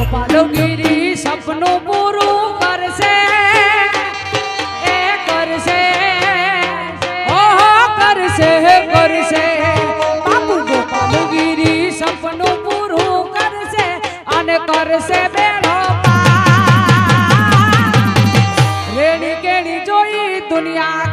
ગોપાલગીરી સપનું પૂરું કરશે એ કરશે ઓહો કરશે કરશે બાપુ ગોપાલગીરી સપનું પૂરું કરશે અને કરશે બેડો પાર રેણી કેણી જોઈ દુનિયા